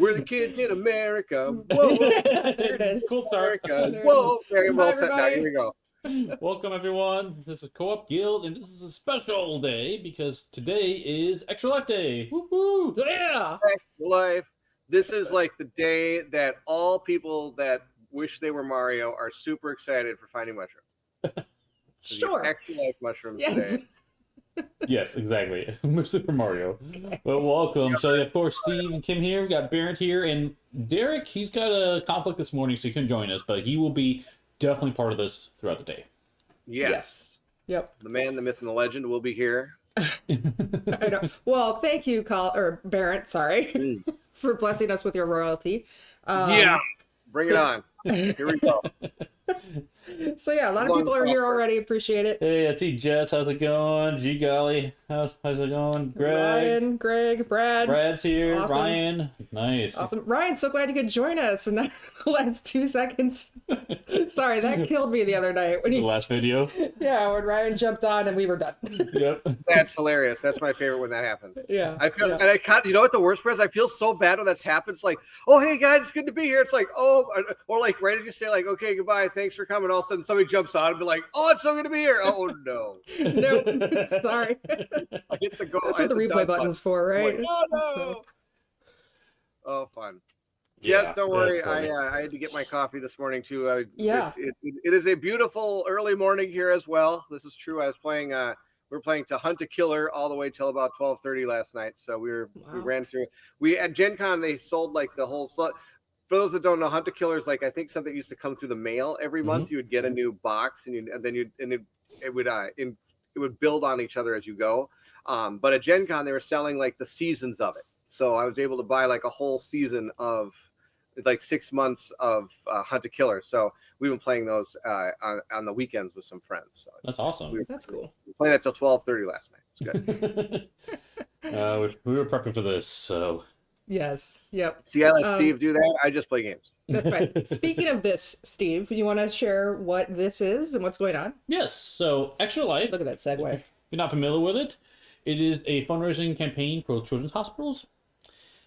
We're the kids in America. Whoa, There it is. Cool start. America. Whoa. Very well set. Now here we go. Welcome everyone. This is Co-op Guild, and this is a special day because today is Extra Life Day. Woo-hoo! Yeah. Extra Life. This is like the day that all people that wish they were Mario are super excited for finding mushrooms. Sure. Extra Life mushrooms Yes. today. Yes, exactly. Super Mario. But welcome. So of course, Steve and Kim here. We got Bairnt here, and Derek. He's got a conflict this morning, so he couldn't join us, but he will be definitely part of this throughout the day. Yes. Yep. The man, the myth, and the legend will be here. I know. Well, thank you, Bairnt, sorry, for blessing us with your royalty. Yeah. Bring it on. Here we go. So yeah, a lot of people are here already. Appreciate it. Hey, I see Jess. How's it going? Gee golly. How's it going? Greg. Ryan, Greg, Brad. Brad's here. Awesome. Ryan. Nice. Awesome. Ryan, so glad you could join us in the last 2 seconds. Sorry, that killed me the other night. When The last video. Yeah, when Ryan jumped on and we were done. Yep. That's hilarious. That's my favorite when that happens. Yeah. I feel, yeah. and I can't, you know what the worst part is? I feel so bad when that's happened. It's like, oh, hey guys, it's good to be here. It's like, oh, or like right as you say, like, okay, goodbye, thanks for coming. All of a sudden somebody jumps on and be like, oh, it's so good to be here. Oh no. No, sorry. I hit the go. That's what the replay button's for, right? Like, oh no. Oh, fun. Yeah, Yes, don't worry. that's funny. I had to get my coffee this morning too. Yeah. It is a beautiful early morning here as well. This is true. I was playing. We were playing to Hunt a Killer all the way till about 12:30 last night. So we ran through. We at Gen Con they sold like the whole. For those that don't know, Hunt a Killer is like I think something used to come through the mail every month. You would get a new box and it would build on each other as you go. But at Gen Con they were selling like the seasons of it. So I was able to buy like a whole season of like 6 months of Hunt a Killer. So we've been playing those on the weekends with some friends. So That's awesome. That's cool. we played that till 12:30 last night. It's good. We were prepping for this, so Yes. Yep. See, I let Steve do that. I just play games. That's right. Speaking of this, Steve, you want to share what this is and what's going on? yes. So Extra Life. Look at that segue. If you're not familiar with it, it is a fundraising campaign for children's hospitals.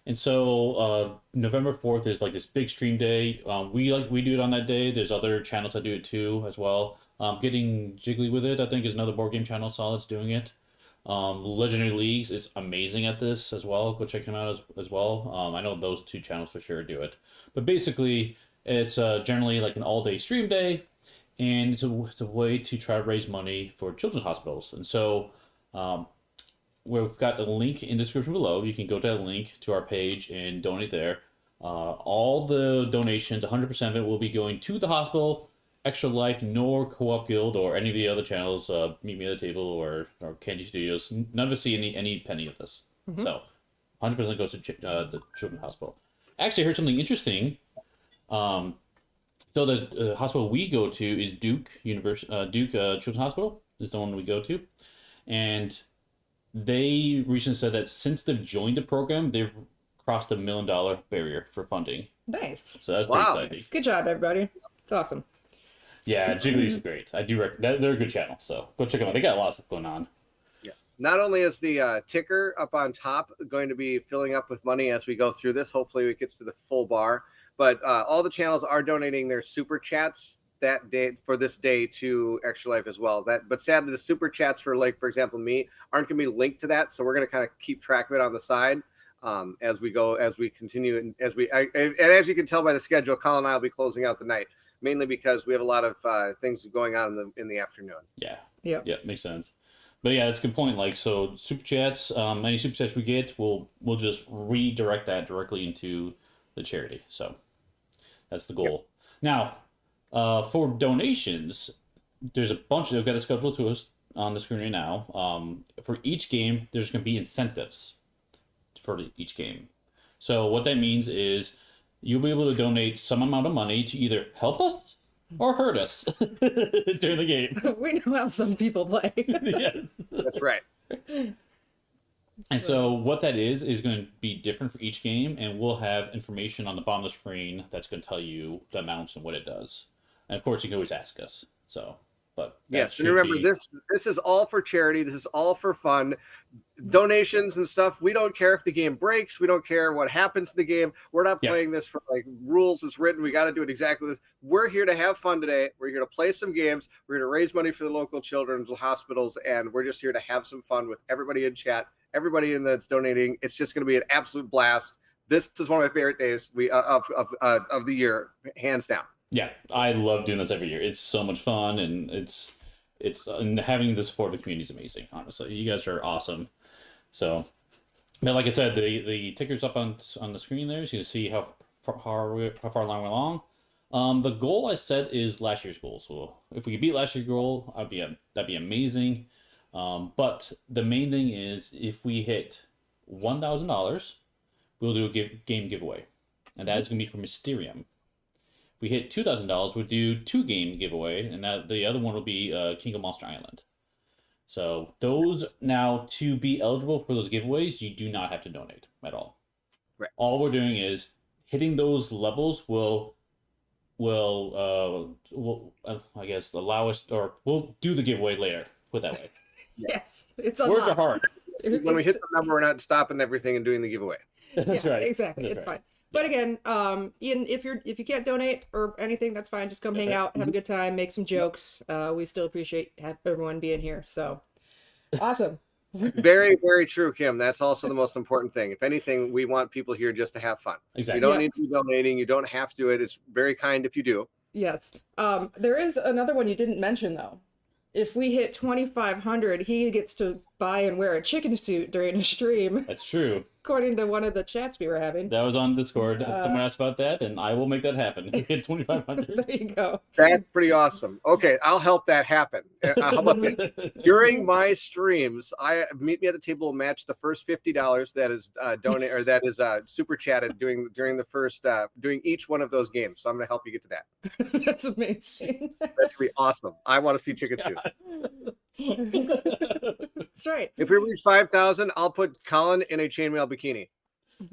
And so November 4th is like this big stream day. We do it on that day. There's other channels that do it too as well. Getting Jiggly with it, I think, is another board game channel that's doing it. Legendary Leagues is amazing at this as well. Go check him out as well. I know those two channels for sure do it. But basically, it's generally like an all-day stream day, and it's a way to try to raise money for children's hospitals. And so we've got a link in the description below. You can go to that link to our page and donate there. All the donations, 100% of it, will be going to the hospital, Extra Life, nor Co-op Guild, or any of the other channels, Meet Me at the Table or Kenji Studios. None of us see any penny of this. So 100% goes to the Children's Hospital. Actually, I heard something interesting. So the hospital we go to is Duke Children's Hospital is the one we go to. And they recently said that since they've joined the program, they've crossed the $1 million barrier for funding. Nice. So that's pretty exciting. Good job, everybody. It's awesome. Yeah, Jiggly's great. I do recommend. They're a good channel, so go check them out. They got a lot of stuff going on. Yeah. Not only is the ticker up on top going to be filling up with money as we go through this, hopefully it gets to the full bar, but all the channels are donating their super chats that day for this day to Extra Life as well. But sadly, the super chats for example, me aren't going to be linked to that, so we're going to kind of keep track of it on the side as we continue, and as you can tell by the schedule, Colin and I will be closing out the night. Mainly because we have a lot of things going on in the afternoon. Yeah. Yep. Yeah, makes sense. But yeah, that's a good point. Like, so super chats, any super chats we get, we'll just redirect that directly into the charity. So that's the goal. Yep. Now, for donations, there's a bunch. They've got a schedule to us on the screen right now. For each game, there's going to be incentives for each game. So what that means is you'll be able to donate some amount of money to either help us or hurt us during the game. We know how some people play. Yes. That's right. And so what that is going to be different for each game, and we'll have information on the bottom of the screen that's going to tell you the amounts and what it does. And of course, you can always ask us. So But yes, and remember this is all for charity. This is all for fun. Donations and stuff. We don't care if the game breaks. We don't care what happens to the game. We're not playing this for like rules is written. We got to do it exactly this. We're here to have fun today. We're here to play some games. We're here to raise money for the local children's hospitals, and we're just here to have some fun with everybody in chat, everybody in that's donating. It's just going to be an absolute blast. This is one of my favorite days of the year, hands down. Yeah, I love doing this every year. It's so much fun, and it's and having the support of the community is amazing. Honestly, you guys are awesome. So, but like I said, the ticker's up on the screen there, so you can see how far along we're along. The goal I set is last year's goal. So if we could beat last year's goal, that'd be amazing. But the main thing is if we hit $1,000, we'll do a game giveaway, and that is going to be for Mysterium. If we hit $2,000, we'll do 2-game giveaway, and the other one will be King of Monster Island. So those now, to be eligible for those giveaways, you do not have to donate at all. Right. All we're doing is hitting those levels will I guess allow us, or we'll do the giveaway later. Put it that way. Yes, it's words are hard. When we hit the number, we're not stopping everything and doing the giveaway. That's right. Exactly. That's it's right. fine. But again, Ian, if you can't donate or anything, that's fine. Just come hang out, have a good time, make some jokes. We still appreciate everyone being here. So awesome. Very, very true, Kim. That's also the most important thing. If anything, we want people here just to have fun. Exactly. You don't need to be donating. You don't have to do it. It's very kind if you do. Yes. There is another one you didn't mention though. If we hit 2,500, he gets to buy and wear a chicken suit during a stream. That's true. According to one of the chats we were having. That was on Discord. Someone asked about that, and I will make that happen. Hit 2,500. There you go. That's pretty awesome. Okay, I'll help that happen. How about this? During my streams, meet me at the table and match the first $50 that is donate or that is super chatted during the first doing each one of those games. So I'm going to help you get to that. That's amazing. That's going to be awesome. I want to see chicken soup. That's right. If we reach 5,000, I'll put Colin in a chainmail bikini.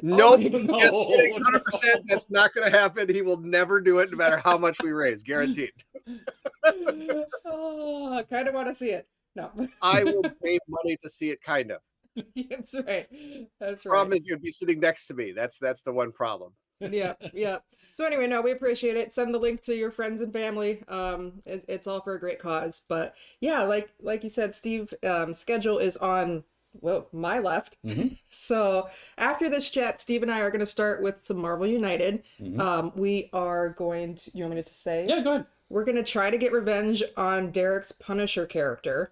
Nope. no. Just kidding. 100%. That's not going to happen. He will never do it no matter how much we raise. Guaranteed. Oh, I kind of want to see it. No. I will pay money to see it, kind of. That's right. That's right. Problem is you'd be sitting next to me. That's the one problem. Yeah. So anyway, no, we appreciate it. Send the link to your friends and family. It's all for a great cause. But yeah, like you said, Steve, schedule is on my left. Mm-hmm. So after this chat, Steve and I are going to start with some Marvel United. Mm-hmm. We are going to. You want me to say? Yeah, go ahead. We're going to try to get revenge on Derek's Punisher character.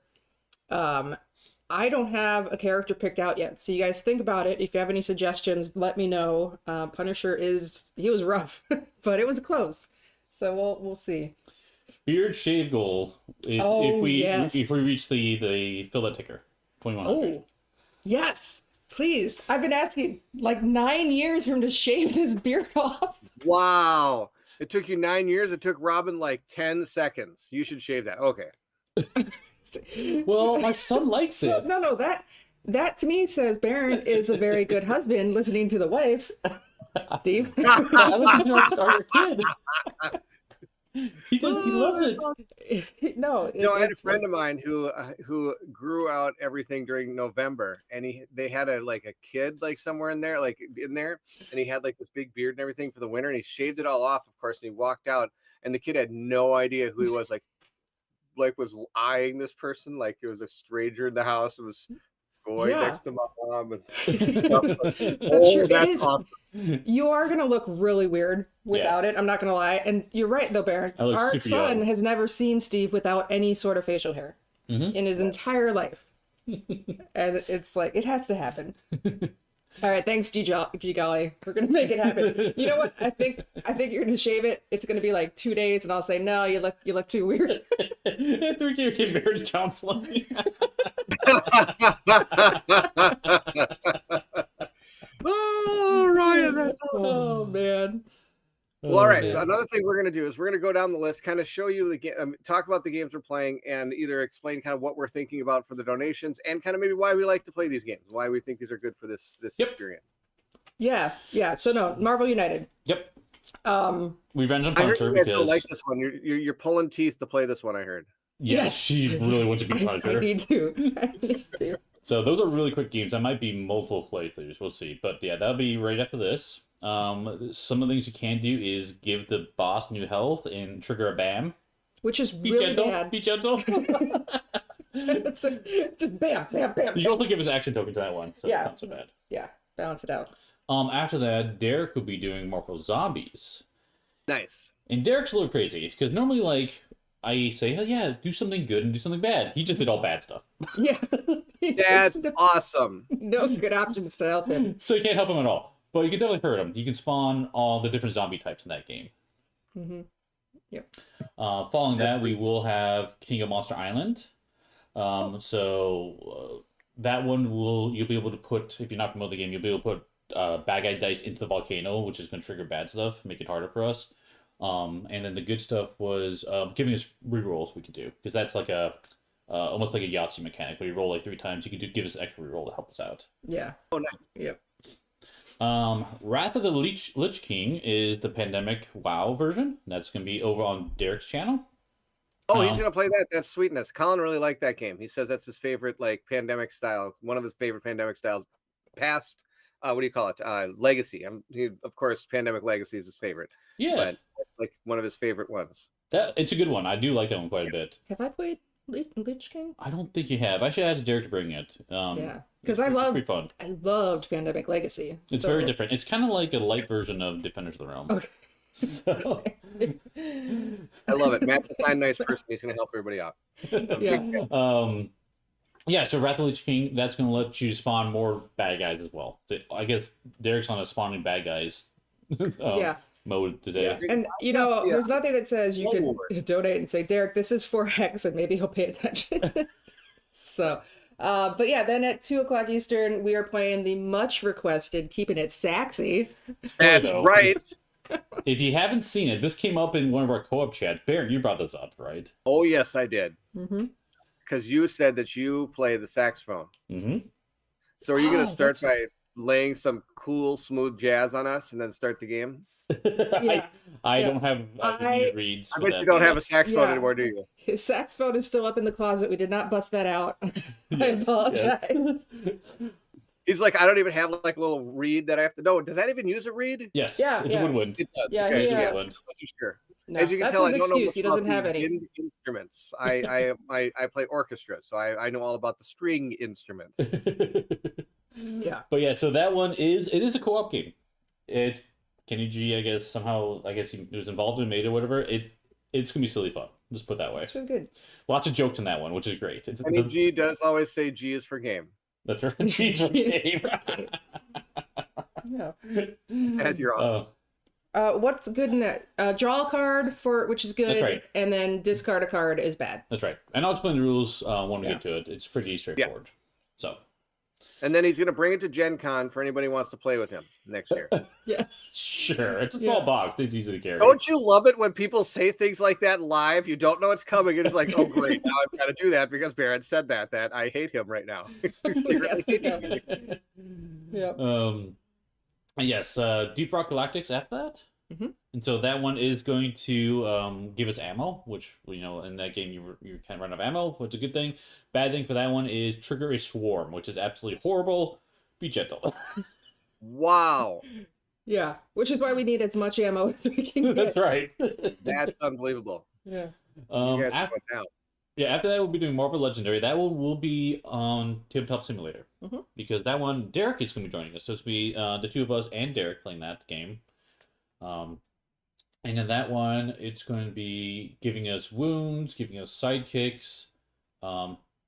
I don't have a character picked out yet, so you guys think about it. If you have any suggestions, let me know. Punisher he was rough, but it was close. So we'll see. Beard shave goal. If we reach the fill that ticker, 2,100. Oh, yes, please. I've been asking like 9 years for him to shave his beard off. Wow. It took you 9 years. It took Robin like 10 seconds. You should shave that. Okay. Well, my son likes it. No, that to me says Bairnt is a very good husband listening to the wife. Steve. I listen to our kid. He loves it. No, I had a friend of mine who grew out everything during November, and they had a kid somewhere in there, and he had like this big beard and everything for the winter, and he shaved it all off, of course, and he walked out, and the kid had no idea who he was, was eyeing this person like it was a stranger in the house. It was going next to my mom. And that's awesome. You are gonna look really weird without it. I'm not gonna lie. And you're right though, Bairnt. Our son has never seen Steve without any sort of facial hair in his entire life. And it's like it has to happen. All right, thanks, G Golly. We're gonna make it happen. You know what? I think you're gonna shave it. It's gonna be like 2 days, and I'll say, no, you look too weird. 3K marriage counseling. Oh, Ryan, that's awesome. Oh man. Well, all right. Another thing we're going to do is we're going to go down the list, kind of show you the game, talk about the games we're playing, and either explain kind of what we're thinking about for the donations, and kind of maybe why we like to play these games, why we think these are good for this experience. Yeah. So no, Marvel United. Yep. Revenge on I heard Punisher. you guys don't like this one. You're pulling teeth to play this one. I heard. Yes, she really wants to be Punisher. I need to. So those are really quick games. That might be multiple playthroughs. We'll see. But yeah, that'll be right after this. Some of the things you can do is give the boss new health and trigger a BAM. Which is really bad. Be gentle. Just bam, bam, bam. You can also give us action token to that one, so it's not so bad. Yeah, balance it out. After that, Derek will be doing Marvel Zombies. Nice. And Derek's a little crazy because normally, like, I say, oh yeah, do something good and do something bad. He just did all bad stuff. Yeah. That's awesome. No good options to help him. So you can't help him at all. But you can definitely hurt him. You can spawn all the different zombie types in that game. Mm-hmm. Yep. Following that, we will have King of Monster Island. That one you'll be able to put, if you're not familiar with the game, you'll be able to put bad guy dice into the volcano, which is going to trigger bad stuff, make it harder for us. And then the good stuff was giving us rerolls we could do, because that's like almost like a Yahtzee mechanic where you roll like 3 times. You could give us an extra reroll to help us out. Yeah. Oh, nice. Yep. Wrath of the Lich King is the Pandemic WoW version. That's going to be over on Derek's channel. Oh, he's gonna play that. That's sweetness. Colin really liked that game. He says that's his favorite, like, pandemic style. One of his favorite pandemic styles. Past, what do you call it? Legacy. Of course, Pandemic Legacy is his favorite. Yeah, but it's like one of his favorite ones. It's a good one. I do like that one quite a bit. Have I played Lich King? I don't think you have. I should ask Derek to bring it. Yeah, because I loved Pandemic Legacy. It's very different. It's kind of like a light version of Defenders of the Realm. Okay. So I love it. Matt's a kind, nice person. He's going to help everybody out. Yeah. So Wrath of the Lich King, that's going to let you spawn more bad guys as well. So I guess Derek's on a spawning bad guys mode today. Yeah. And there's nothing that says you can donate and say, Derek, this is for X, and maybe he'll pay attention. So, but yeah, then at 2:00 Eastern, we are playing the much requested Keeping It Saxy. That's right. If you haven't seen it, this came up in one of our co-op chats. Bairnt, you brought this up, right? Oh, yes, I did. Mm-hmm. Because you said that you play the saxophone. Mm-hmm. So are you going to start by laying some cool, smooth jazz on us and then start the game? I don't have reeds. I bet you don't have a saxophone anymore, do you? His saxophone is still up in the closet. We did not bust that out. I apologize. Yes. He's like, I don't even have like a little reed that I have to know. Does that even use a reed? Yes. Yeah. It's a woodwind. It does. Yeah. Okay, I wasn't sure. No, as you can that's tell, his I don't excuse. know He doesn't have any instruments. I play orchestra, so I know all about the string instruments. Yeah. But yeah, so that one is a co-op game. It's Kenny G, I guess he was involved and made it, whatever. It's gonna be silly fun. Just put it that way. It's really good. Lots of jokes in that one, which is great. Kenny G does always say G is for game. That's right. G's for game. Yeah. And you're awesome. What's good in that? Draw a card which is good. That's right. And then discard a card is bad. That's right. And I'll explain the rules when we get to it. It's pretty straightforward. Yeah. So. And then he's going to bring it to Gen Con for anybody who wants to play with him next year. Yes. Sure. It's a small box. It's easy to carry. Don't you love it when people say things like that live? You don't know it's coming. And it's like, oh, great. Now I've got to do that because Bairnt said that I hate him right now. Yes, he does. Yep. Yes. Deep Rock Galactic's after that. Mm-hmm. And so that one is going to give us ammo, which, in that game you kind of run out of ammo, which is a good thing. Bad thing for that one is trigger a swarm, which is absolutely horrible. Be gentle. Wow. Yeah, which is why we need as much ammo as we can get. That's right. That's unbelievable. Yeah. After that, we'll be doing Marvel Legendary. That one will be on Tabletop Simulator. Mm-hmm. Because that one, Derek is going to be joining us. So it's going to be the two of us and Derek playing that game. And in that one, it's going to be giving us wounds, giving us sidekicks,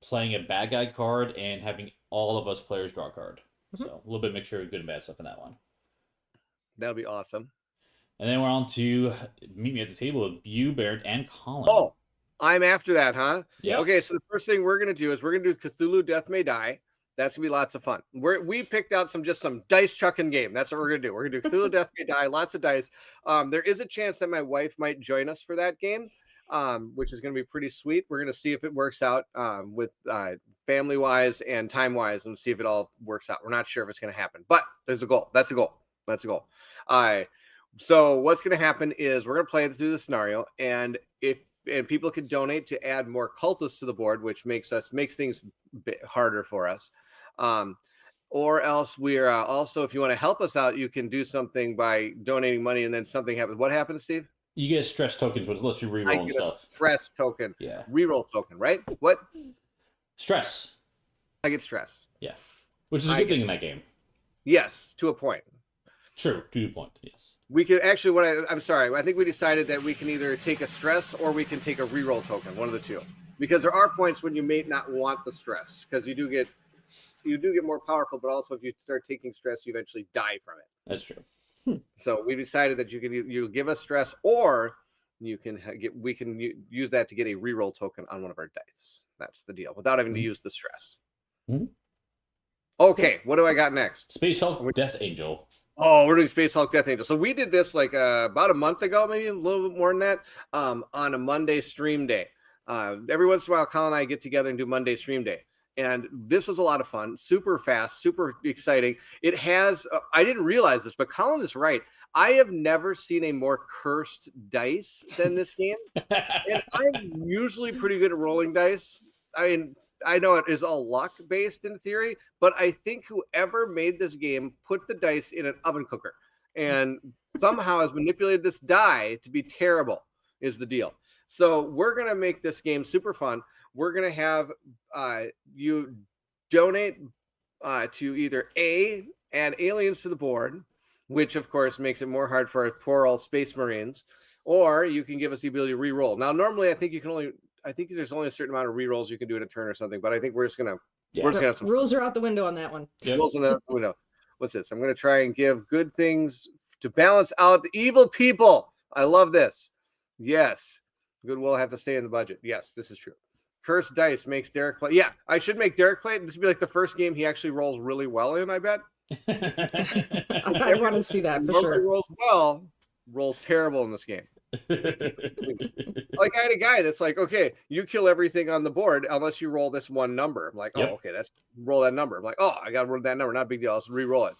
playing a bad guy card, and having all of us players draw a card. Mm-hmm. So a little bit of mixture of good and bad stuff in that one. That'll be awesome. And then we're on to meet me at the table with you, Bairnt, and Colin. Oh, I'm after that, huh? Yes. Okay, so the first thing we're going to do is we're going to do Cthulhu Death May Die. That's going to be lots of fun. We picked out some dice chucking game. That's what we're going to do. We're going to do Cthulhu Death May Die, lots of dice. There is a chance that my wife might join us for that game, which is going to be pretty sweet. We're going to see if it works out with family-wise and time-wise and see if it all works out. We're not sure if it's going to happen, but there's a goal. That's a goal. So what's going to happen is we're going to play through the scenario, and if and people can donate to add more cultists to the board, which makes things a bit harder for us. Or else we're also, if you want to help us out, you can do something by donating money, and then something happens. What happens, Steve? You get stress tokens, which lets you reroll and stuff. A stress token. Yeah. Reroll token, right? What? Stress. I get stress. Yeah. Which is a good thing in that game. Yes, to a point. True, to a point, yes. We could actually, I'm sorry, I think we decided that we can either take a stress or we can take a reroll token, one of the two. Because there are points when you may not want the stress, because you do get more powerful, but also if you start taking stress, you eventually die from it. That's true. So we decided that you give us stress, or we can use that to get a reroll token on one of our dice. That's the deal, without having to use the stress. Mm-hmm. Okay, what do I got next? Space Hulk Death Angel. Oh, we're doing Space Hulk Death Angel. So we did this like about a month ago, maybe a little bit more than that, on a Monday stream day. Every once in a while, Colin and I get together and do Monday stream day. And this was a lot of fun, super fast, super exciting. It has, I didn't realize this, but Colin is right. I have never seen a more cursed dice than this game. And I'm usually pretty good at rolling dice. I mean, I know it is all luck based in theory, but I think whoever made this game put the dice in an oven cooker and somehow has manipulated this die to be terrible is the deal. So we're going to make this game super fun. We're going to have you donate to either add aliens to the board, which of course makes it more hard for our poor old Space Marines, or you can give us the ability to re-roll. Now, normally I think there's only a certain amount of re-rolls you can do in a turn or something, but I think we're just going to have some rules are out the window on that one. Yep. Rules are out the window. What's this? I'm going to try and give good things to balance out the evil people. I love this. Yes. Goodwill have to stay in the budget. Yes, this is true. Cursed dice makes Derek play. Yeah, I should make Derek play. This would be like the first game he actually rolls really well in, I bet. I want to see that for sure. Rolls well, rolls terrible in this game. Like I had a guy that's like, okay, you kill everything on the board unless you roll this one number. I'm like, oh, okay, that's roll that number. I'm like, oh, I got to roll that number. Not a big deal. I'll just re-roll it.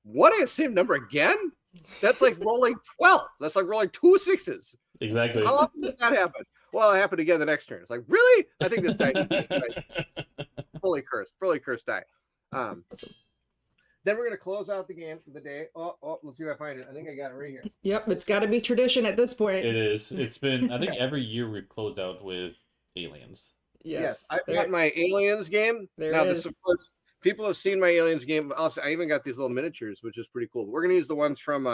What? I same number again? That's like rolling 12. That's like rolling 2 6s. Exactly. How often does that happen? Well, it happened again the next turn. It's like, really? I think this die fully cursed die. Awesome. Then we're going to close out the game for the day. Oh, let's see if I find it. I think I got it right here. Yep, it's got to be tradition at this point. It is. It's been, I think every year we've closed out with aliens. Yes. I've got my aliens game. Now, this, of course, people have seen my aliens game. Also, I even got these little miniatures, which is pretty cool. But we're going to use the ones from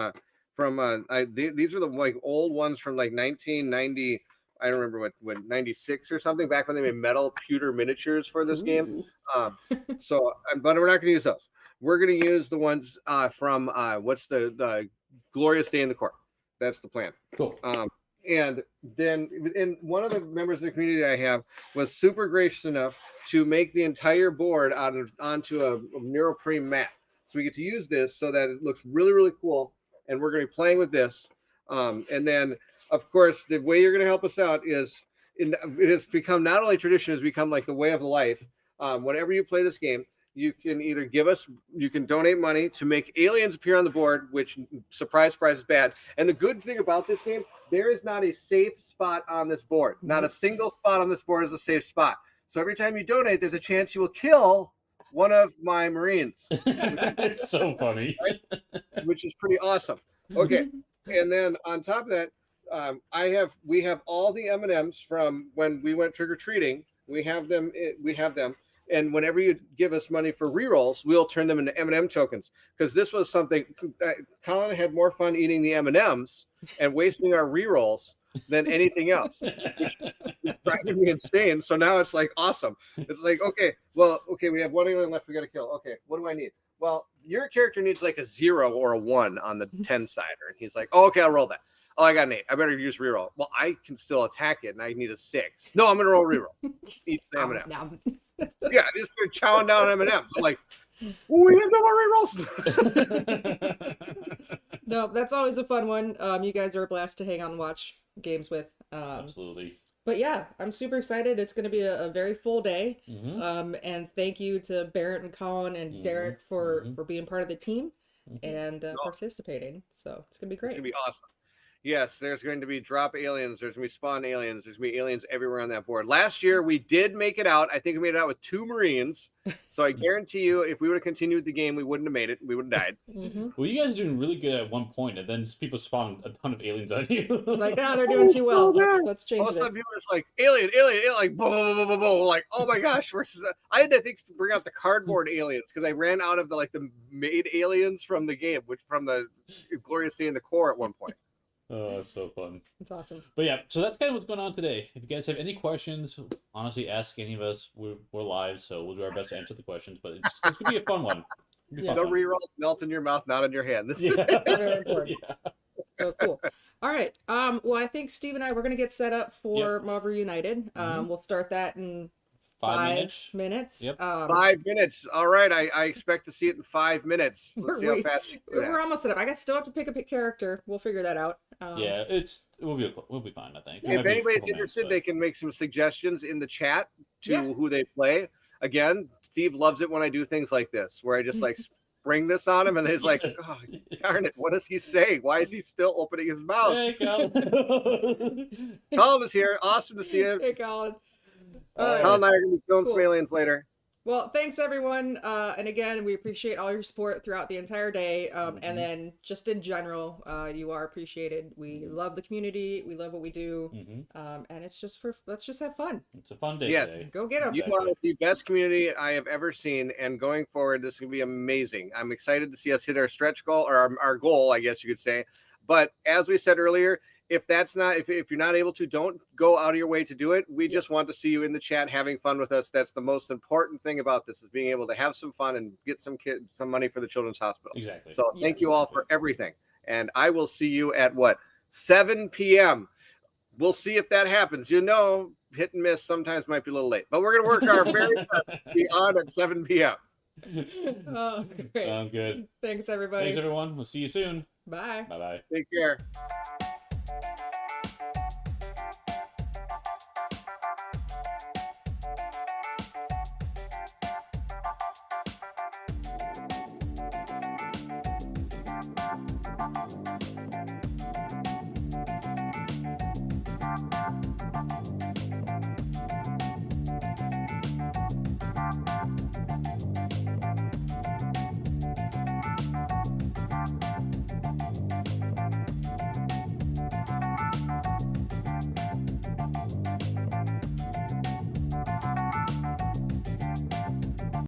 these are the like old ones from like 1990. I don't remember what 96 or something, back when they made metal pewter miniatures for this game. But we're not going to use those. We're going to use the ones from what's the Glorious Day in the Court. That's the plan. Cool. And one of the members of the community I have was super gracious enough to make the entire board onto a neoprene mat. So we get to use this so that it looks really, really cool. And we're going to be playing with this. And then, of course, the way you're going to help us out is it has become not only tradition, it's become like the way of life. Whenever you play this game, you can either you can donate money to make aliens appear on the board, which, surprise, surprise, is bad. And the good thing about this game, there is not a safe spot on this board. Not a single spot on this board is a safe spot. So every time you donate, there's a chance you will kill one of my Marines. It's so funny. Right? Which is pretty awesome. Okay. And then on top of that, we have all the M&Ms from when we went trick-or-treating. We have them. And whenever you give us money for rerolls, we'll turn them into M&M tokens. Because this was something Colin had more fun eating the M&Ms and wasting our rerolls than anything else, which is driving me insane. So now it's like awesome. It's like, okay, we have one alien left we got to kill. Okay, what do I need? Well, your character needs like a 0 or a 1 on the 10-sider. And he's like, oh, okay, I'll roll that. Oh, I got an 8. I better use reroll. Well, I can still attack it, and I need a 6. No, I'm going to roll reroll. Eat the M&M. Yeah, just chowing down M&Ms. I'm like, we have no more rerolls. No, that's always a fun one. You guys are a blast to hang out and watch games with. Absolutely. But yeah, I'm super excited. It's going to be a very full day. And thank you to Bairnt and Colin and Derek for being part of the team and participating. So it's going to be great. It's going to be awesome. Yes, there's going to be drop aliens. There's going to be spawn aliens. There's going to be aliens everywhere on that board. Last year, we did make it out. I think we made it out with 2 Marines. So I guarantee you, if we would have continued the game, we wouldn't have made it. We would have died. Mm-hmm. Well, you guys are doing really good at one point, and then people spawn a ton of aliens on you. Like, no, they're doing too well. Let's change All of a this. sudden, people are just like, alien, like, boom, boom, boom, boom, boom. Like, oh my gosh. I had to think to bring out the cardboard aliens because I ran out of the made aliens from the game, which from the Glorious Day in the Core at one point. Oh, it's so fun. It's awesome. But yeah, so that's kind of what's going on today. If you guys have any questions, honestly, ask any of us. We're live, so we'll do our best to answer the questions. But it's going to be a fun one. The rerolls melt in your mouth, not in your hand. This is very important. Yeah. So cool. All right. Well, I think Steve and I, we're going to get set up for Mob Reunited. We'll start that in 5 minutes. Yep. 5 minutes. All right. I expect to see it in 5 minutes. Let's see how fast you do that. We're almost set up. I still have to pick up a character. We'll figure that out. Yeah, we'll be fine, I think. If anybody's interested, they can make some suggestions in the chat to who they play. Again, Steve loves it when I do things like this, where I just spring this on him, and he's like, oh, darn it, what does he say? Why is he still opening his mouth? Hey, Colin. Colin is here. Awesome to see you. Hey, Colin. Colin and I are going to be filming some aliens later. Well, thanks, everyone. And again, we appreciate all your support throughout the entire day. And then just in general, you are appreciated. We love the community. We love what we do. And it's just let's just have fun. It's a fun day today. Go get them. You are the best community I have ever seen. And going forward, this is going to be amazing. I'm excited to see us hit our stretch goal, or our goal, I guess you could say. But as we said earlier, if you're not able to, don't go out of your way to do it. We just want to see you in the chat having fun with us. That's the most important thing about this, is being able to have some fun and get some money for the Children's Hospital. Exactly. So thank you all for everything. And I will see you at 7 p.m. We'll see if that happens. Hit and miss sometimes might be a little late, but we're going to work our very best to be on at 7 p.m. Oh, great. Sounds good. Thanks, everybody. Thanks, everyone. We'll see you soon. Bye. Bye-bye. Take care.